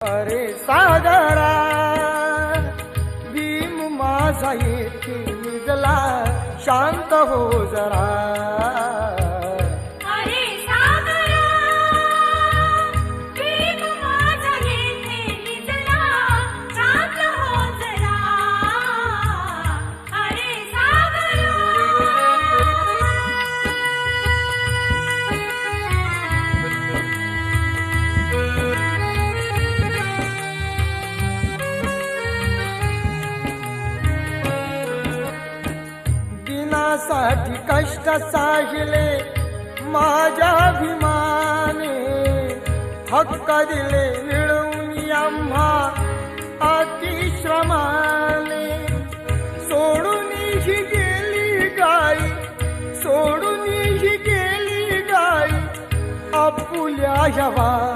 अरे सागरा भीम माझा येथे निजला, शांत हो जरा. अरे सागरा भीम माझा येथे निजला, शांत हो जरा. अरे साठी कष्ट साहिले माझ्या अभिमाने, हक्क दिले मिळवून आम्हा अतिश्रमाने. सोडून ही गेली गाई, सोडून ही गेली गाई, आपुल्या हवा